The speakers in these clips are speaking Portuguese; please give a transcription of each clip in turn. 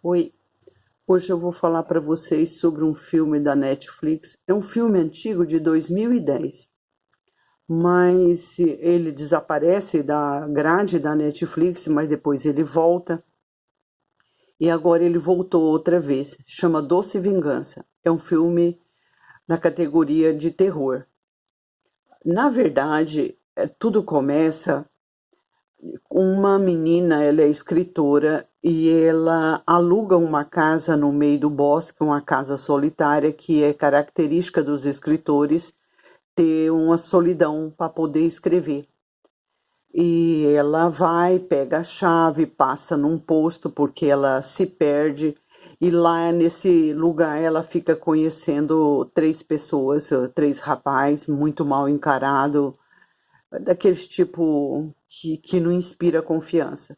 Oi, hoje eu vou falar para vocês sobre um filme da Netflix. É um filme antigo de 2010, mas ele desaparece da grade da Netflix, mas depois ele volta e agora ele voltou outra vez. Chama Doce Vingança. É um filme na categoria de terror. Na verdade, tudo começa com uma menina, ela é escritora e ela aluga uma casa no meio do bosque, uma casa solitária, que é característica dos escritores ter uma solidão para poder escrever. E ela vai, pega a chave, passa num posto porque ela se perde. E lá nesse lugar ela fica conhecendo três pessoas, três rapazes muito mal encarados, daqueles tipo que não inspira confiança.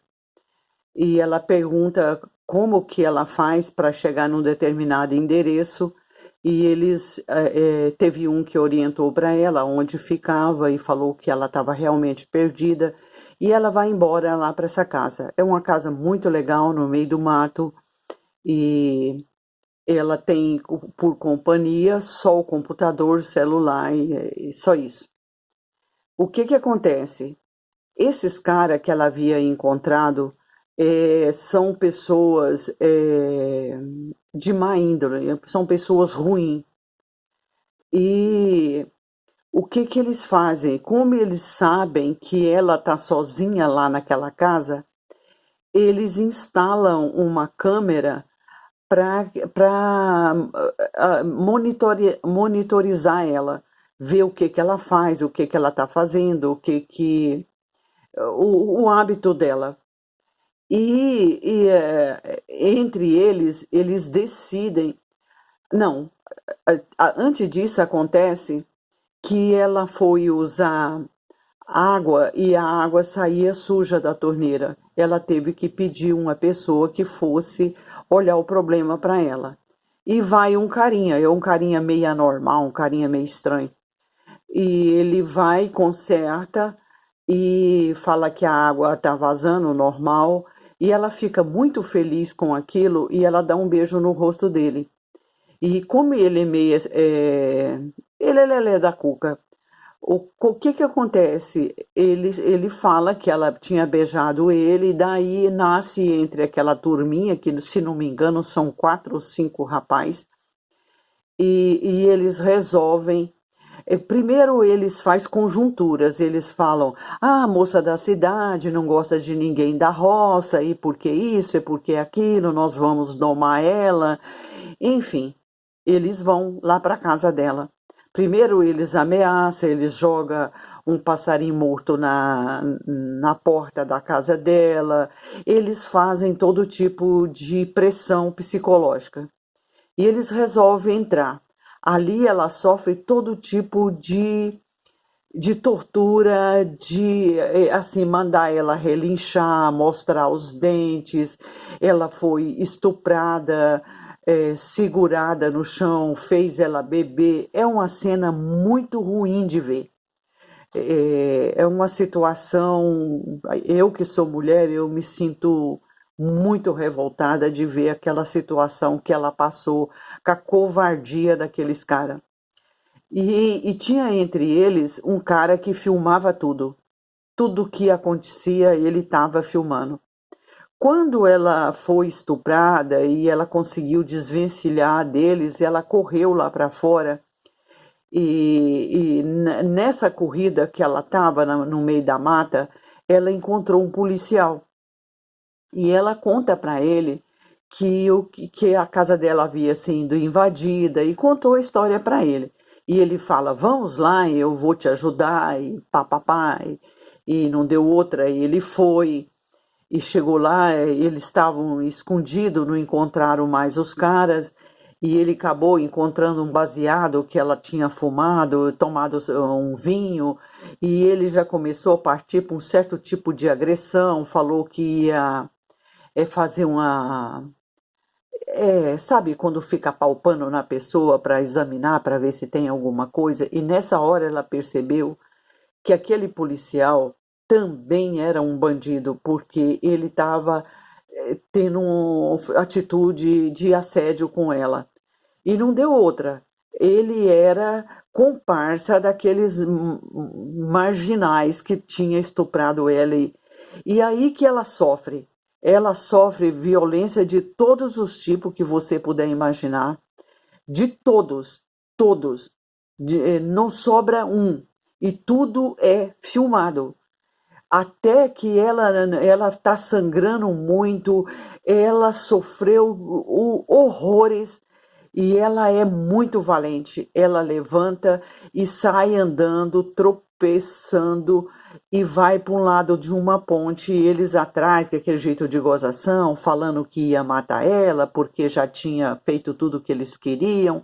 E ela pergunta como que ela faz para chegar num determinado endereço e eles teve um que orientou para ela onde ficava e falou que ela estava realmente perdida e ela vai embora lá para essa casa. É uma casa muito legal no meio do mato e ela tem por companhia só o computador, celular e só isso. O que que acontece? Esses caras que ela havia encontrado são pessoas de má índole, são pessoas ruins. E o que que eles fazem? Como eles sabem que ela está sozinha lá naquela casa, eles instalam uma câmera para monitorizar ela, ver o que que ela faz, o que ela está fazendo, o hábito dela. Entre eles, eles decidem. Não, antes disso acontece que ela foi usar água e a água saía suja da torneira. Ela teve que pedir uma pessoa que fosse olhar o problema para ela. E vai um carinha, é um carinha meio anormal, um carinha meio estranho. E ele vai, conserta e fala que a água está vazando normal. E ela fica muito feliz com aquilo e ela dá um beijo no rosto dele. E como ele é meio. Ele é lelé da cuca. O que que acontece? Ele fala que ela tinha beijado ele, e daí nasce entre aquela turminha, que se não me engano são quatro ou cinco rapazes, e eles resolvem. Primeiro eles fazem conjunturas, eles falam, ah, a moça da cidade não gosta de ninguém da roça, e por que isso, e por que aquilo, nós vamos domar ela. Enfim, eles vão lá para a casa dela. Primeiro eles ameaçam, eles jogam um passarinho morto na porta da casa dela, eles fazem todo tipo de pressão psicológica. E eles resolvem entrar. Ali ela sofre todo tipo de tortura, de assim, mandar ela relinchar, mostrar os dentes. Ela foi estuprada, segurada no chão, fez ela beber. É uma cena muito ruim de ver. É uma situação. Eu que sou mulher, eu me sinto muito revoltada de ver aquela situação que ela passou, com a covardia daqueles caras. E tinha entre eles um cara que filmava tudo. Tudo que acontecia, ele estava filmando. Quando ela foi estuprada e ela conseguiu desvencilhar deles, ela correu lá para fora. Nessa corrida que ela estava no meio da mata, ela encontrou um policial. E ela conta para ele que a casa dela havia sido invadida e contou a história para ele. E ele fala: vamos lá, eu vou te ajudar, e papapá. E não deu outra, e ele foi. E chegou lá, eles estavam escondidos, não encontraram mais os caras. E ele acabou encontrando um baseado que ela tinha fumado, tomado um vinho. E ele já começou a partir para um certo tipo de agressão, falou que ia fazer uma. Sabe quando fica palpando na pessoa para examinar, para ver se tem alguma coisa? E nessa hora ela percebeu que aquele policial também era um bandido, porque ele estava tendo atitude de assédio com ela. E não deu outra. Ele era comparsa daqueles marginais que tinha estuprado ela. E aí que ela sofre. Ela sofre violência de todos os tipos que você puder imaginar. De todos, todos. Não sobra um. E tudo é filmado. Até que ela está sangrando muito, ela sofreu horrores e ela é muito valente. Ela levanta e sai andando, tropeçando e vai para um lado de uma ponte, e eles atrás, com aquele jeito de gozação, falando que ia matar ela porque já tinha feito tudo o que eles queriam.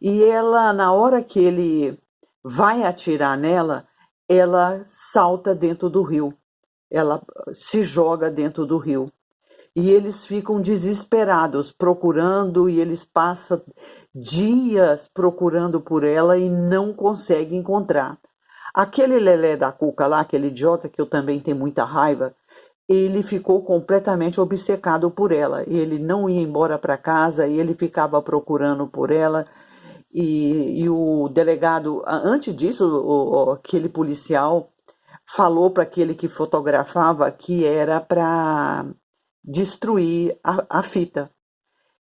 E ela, na hora que ele vai atirar nela, ela salta dentro do rio. Ela se joga dentro do rio. E eles ficam desesperados, procurando, e eles passam dias procurando por ela e não conseguem encontrar. Aquele Lelé da Cuca lá, aquele idiota que eu também tenho muita raiva, ele ficou completamente obcecado por ela. Ele não ia embora para casa e ele ficava procurando por ela. E o delegado, antes disso, aquele policial falou para aquele que fotografava que era para destruir a fita.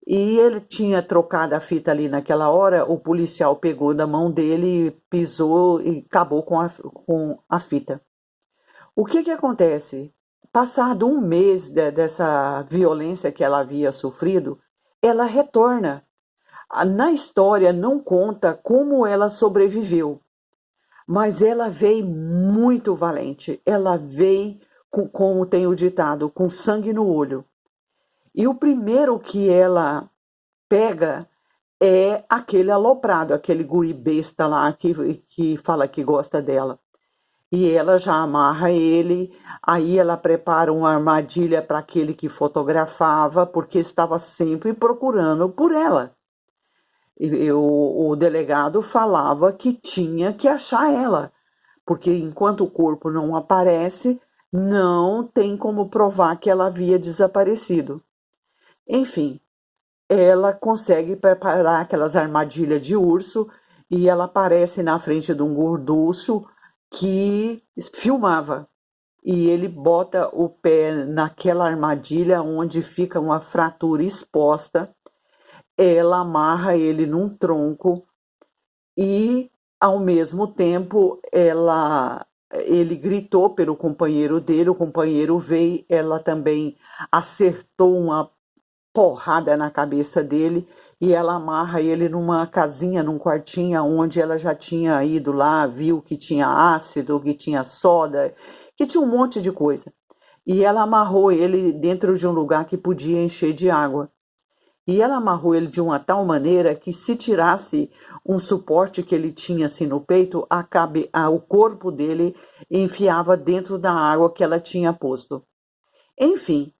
E ele tinha trocado a fita ali naquela hora, o policial pegou da mão dele, pisou e acabou com a fita. O que acontece? Passado um mês dessa violência que ela havia sofrido, ela retorna. Na história não conta como ela sobreviveu, mas ela veio muito valente. Ela veio, como tem o ditado, com sangue no olho. E o primeiro que ela pega é aquele aloprado, aquele guri besta lá que fala que gosta dela. E ela já amarra ele, aí ela prepara uma armadilha para aquele que fotografava, porque estava sempre procurando por ela. O delegado falava que tinha que achar ela, porque enquanto o corpo não aparece, não tem como provar que ela havia desaparecido. Enfim, ela consegue preparar aquelas armadilhas de urso e ela aparece na frente de um gorduço que filmava. E ele bota o pé naquela armadilha onde fica uma fratura exposta. Ela amarra ele num tronco e, ao mesmo tempo, ele gritou pelo companheiro dele, o companheiro veio, ela também acertou uma porrada na cabeça dele e ela amarra ele numa casinha, num quartinho onde ela já tinha ido lá, viu que tinha ácido, que tinha soda, que tinha um monte de coisa. E ela amarrou ele dentro de um lugar que podia encher de água. E ela amarrou ele de uma tal maneira que, se tirasse um suporte que ele tinha assim no peito, o corpo dele enfiava dentro da água que ela tinha posto. Enfim,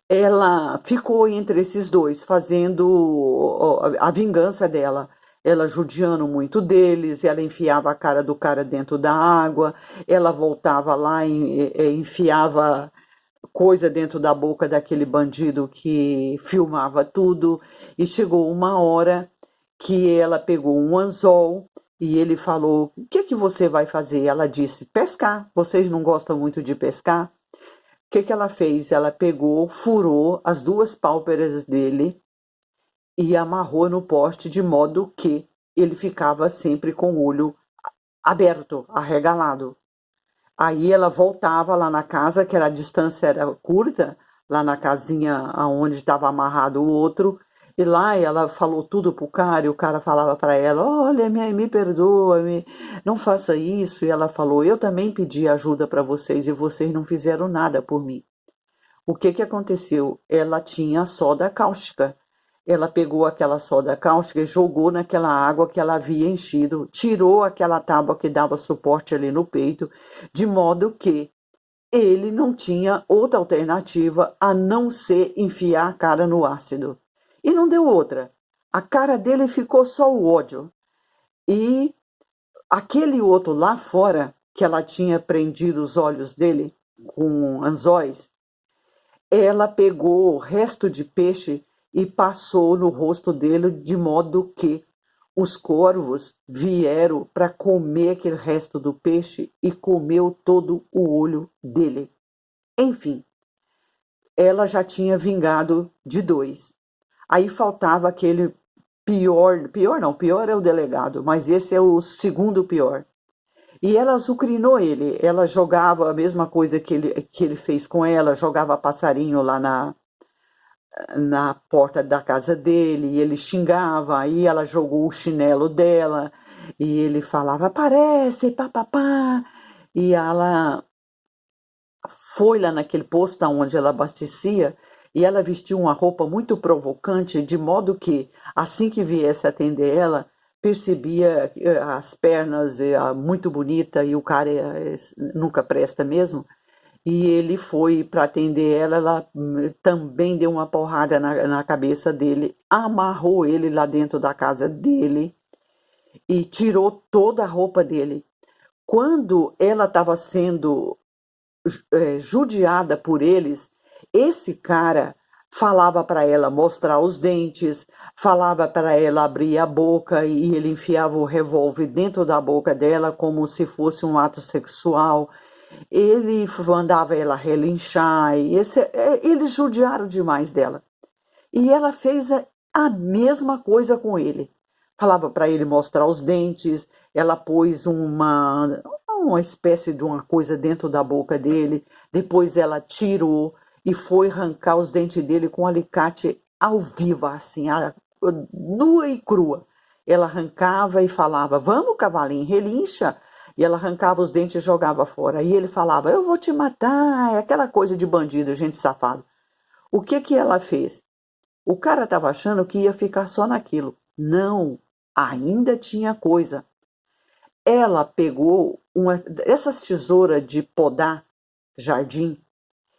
ela ficou entre esses dois, fazendo a vingança dela. Ela judiando muito deles, ela enfiava a cara do cara dentro da água, ela voltava lá e enfiava coisa dentro da boca daquele bandido que filmava tudo. E chegou uma hora que ela pegou um anzol e ele falou: o que você vai fazer? Ela disse: pescar. Vocês não gostam muito de pescar? O que ela fez? Ela pegou, furou as duas pálpebras dele e amarrou no poste de modo que ele ficava sempre com o olho aberto, arregalado. Aí ela voltava lá na casa, que a distância era curta, lá na casinha onde estava amarrado o outro, e lá ela falou tudo pro cara, e o cara falava para ela: olha, me perdoa, não faça isso. E ela falou: eu também pedi ajuda para vocês e vocês não fizeram nada por mim. O que aconteceu? Ela tinha soda cáustica. Ela pegou aquela soda cáustica e jogou naquela água que ela havia enchido, tirou aquela tábua que dava suporte ali no peito, de modo que ele não tinha outra alternativa a não ser enfiar a cara no ácido. E não deu outra. A cara dele ficou só o ódio. E aquele outro lá fora, que ela tinha prendido os olhos dele com anzóis, ela pegou o resto de peixe e passou no rosto dele, de modo que os corvos vieram para comer aquele resto do peixe e comeu todo o olho dele. Enfim, ela já tinha vingado de 2. Aí faltava aquele pior, pior não, pior é o delegado, mas esse é o segundo pior. E ela azucrinou ele, ela jogava a mesma coisa que ele fez com ela, jogava passarinho lá na porta da casa dele, e ele xingava, aí ela jogou o chinelo dela, e ele falava, aparece, papapá, e ela foi lá naquele posto onde ela abastecia, e ela vestiu uma roupa muito provocante, de modo que, assim que viesse atender ela, percebia as pernas muito bonita e o cara nunca presta mesmo. E ele foi para atender ela, ela também deu uma porrada na cabeça dele, amarrou ele lá dentro da casa dele e tirou toda a roupa dele. Quando ela estava sendo judiada por eles, esse cara falava para ela mostrar os dentes, falava para ela abrir a boca e ele enfiava o revólver dentro da boca dela como se fosse um ato sexual. Ele mandava ela relinchar, eles judiaram demais dela. E ela fez a mesma coisa com ele. Falava para ele mostrar os dentes, ela pôs uma espécie de uma coisa dentro da boca dele, depois ela tirou e foi arrancar os dentes dele com um alicate ao vivo, assim, nua e crua. Ela arrancava e falava, vamos cavalinho, relincha. E ela arrancava os dentes e jogava fora. E ele falava, eu vou te matar, é aquela coisa de bandido, gente safado. O que ela fez? O cara estava achando que ia ficar só naquilo. Não, ainda tinha coisa. Ela pegou essas tesouras de podar jardim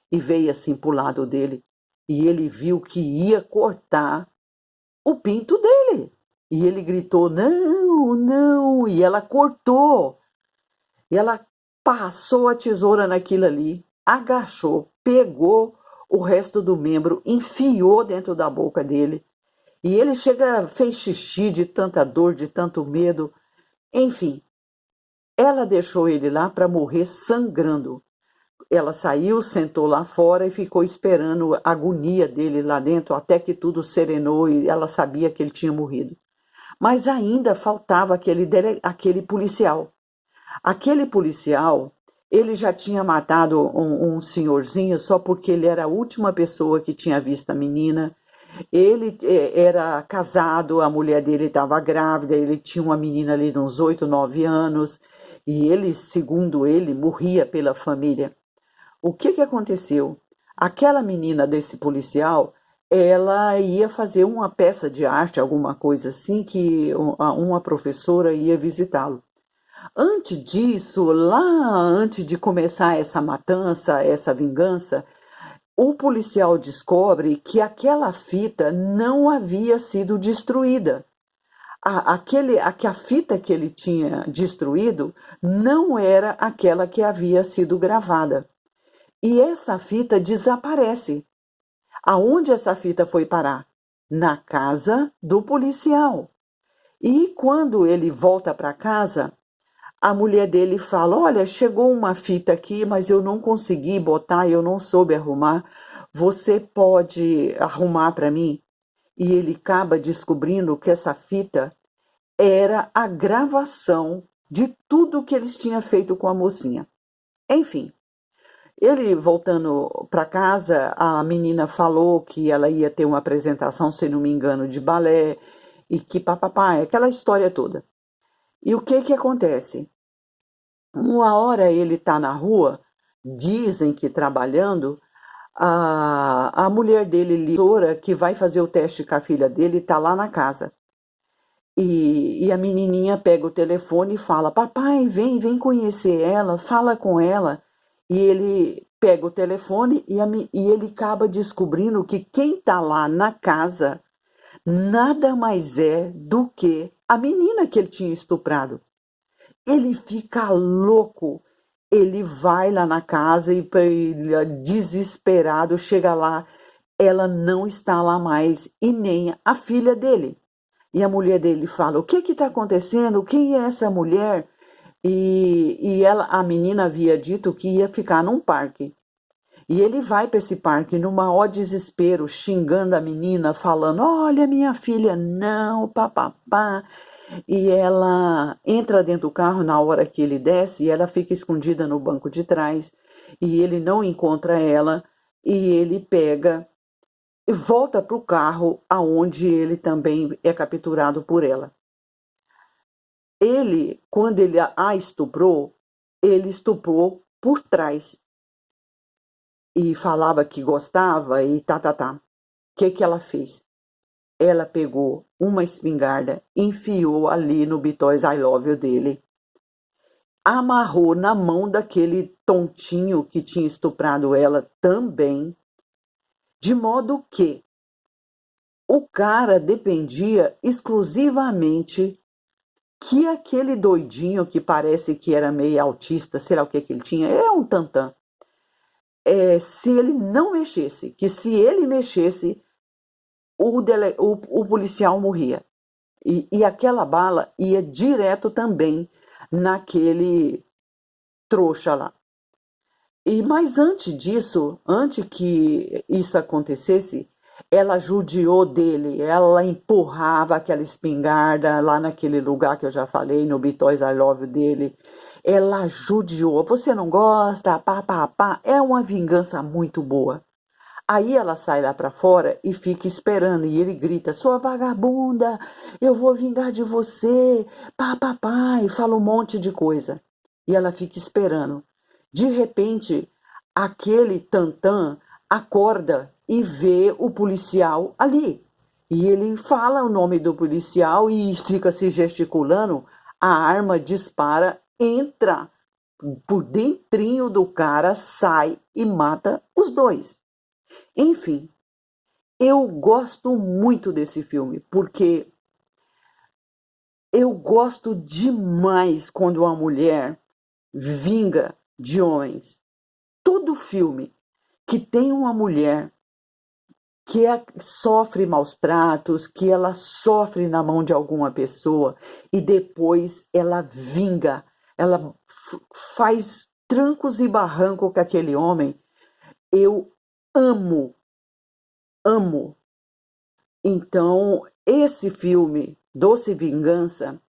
e veio assim para o lado dele. E ele viu que ia cortar o pinto dele. E ele gritou, não, não. E ela cortou. E ela passou a tesoura naquilo ali, agachou, pegou o resto do membro, enfiou dentro da boca dele. E ele fez xixi de tanta dor, de tanto medo. Enfim, ela deixou ele lá para morrer sangrando. Ela saiu, sentou lá fora e ficou esperando a agonia dele lá dentro, até que tudo serenou e ela sabia que ele tinha morrido. Mas ainda faltava aquele policial. Aquele policial, ele já tinha matado um senhorzinho só porque ele era a última pessoa que tinha visto a menina. Ele era casado, a mulher dele estava grávida, ele tinha uma menina ali de uns 8, 9 anos, e ele, segundo ele, morria pela família. O que aconteceu? Aquela menina desse policial, ela ia fazer uma peça de arte, alguma coisa assim, que uma professora ia visitá-lo. Antes disso, lá antes de começar essa matança, essa vingança, o policial descobre que aquela fita não havia sido destruída. A fita que ele tinha destruído não era aquela que havia sido gravada. E essa fita desaparece. Aonde essa fita foi parar? Na casa do policial. E quando ele volta para casa, a mulher dele fala, olha, chegou uma fita aqui, mas eu não consegui botar, eu não soube arrumar. Você pode arrumar para mim? E ele acaba descobrindo que essa fita era a gravação de tudo que eles tinham feito com a mocinha. Enfim, ele voltando para casa, a menina falou que ela ia ter uma apresentação, se não me engano, de balé, e que papapá, aquela história toda. E o que acontece? Uma hora ele está na rua, dizem que trabalhando, a mulher dele, que vai fazer o teste com a filha dele, está lá na casa. E a menininha pega o telefone e fala, papai, vem conhecer ela, fala com ela. E ele pega o telefone e ele acaba descobrindo que quem está lá na casa nada mais é do que a menina que ele tinha estuprado. Ele fica louco Ele vai lá na casa e ele, desesperado, chega lá, ela não está lá mais e nem a filha dele. E a mulher dele fala: o que está acontecendo? Quem é essa mulher? E ela, a menina havia dito que ia ficar num parque. E ele vai para esse parque no maior desespero, xingando a menina, falando: olha, minha filha, não, papapá. E ela entra dentro do carro na hora que ele desce e ela fica escondida no banco de trás. E ele não encontra ela e ele pega e volta para o carro, aonde ele também é capturado por ela. Ele, quando ele a estuprou, ele estuprou por trás e falava que gostava e tá. O que ela fez? Ela pegou uma espingarda, enfiou ali no Bitóis I Love You dele, amarrou na mão daquele tontinho que tinha estuprado ela também, de modo que o cara dependia exclusivamente que aquele doidinho que parece que era meio autista, sei lá o que ele tinha, é um tantã, se ele não mexesse, que se ele mexesse, o policial morria. E aquela bala ia direto também naquele trouxa lá. Mas antes disso, antes que isso acontecesse, ela judiou dele, ela empurrava aquela espingarda lá naquele lugar que eu já falei, no Bitóis I Love You dele. Ela judiou. Você não gosta? Pá, pá, pá. É uma vingança muito boa. Aí ela sai lá para fora e fica esperando. E ele grita: sua vagabunda, eu vou vingar de você. Pá, pá, pá. E fala um monte de coisa. E ela fica esperando. De repente, aquele tantã acorda e vê o policial ali. E ele fala o nome do policial e fica se gesticulando. A arma dispara, entra por dentrinho do cara, sai e mata os dois. Enfim, eu gosto muito desse filme, porque eu gosto demais quando uma mulher vinga de homens. Todo filme que tem uma mulher que sofre maus tratos, que ela sofre na mão de alguma pessoa e depois ela vinga, ela faz trancos e barrancos com aquele homem, eu amo, amo. Então, esse filme, Doce Vingança,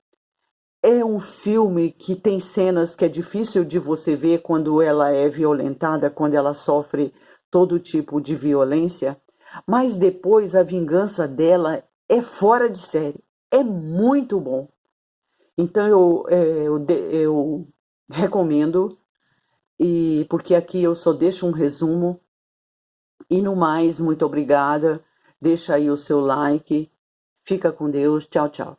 é um filme que tem cenas que é difícil de você ver quando ela é violentada, quando ela sofre todo tipo de violência, mas depois a vingança dela é fora de série, é muito bom. Então eu recomendo, e porque aqui eu só deixo um resumo, e no mais, muito obrigada, deixa aí o seu like, fica com Deus, tchau, tchau.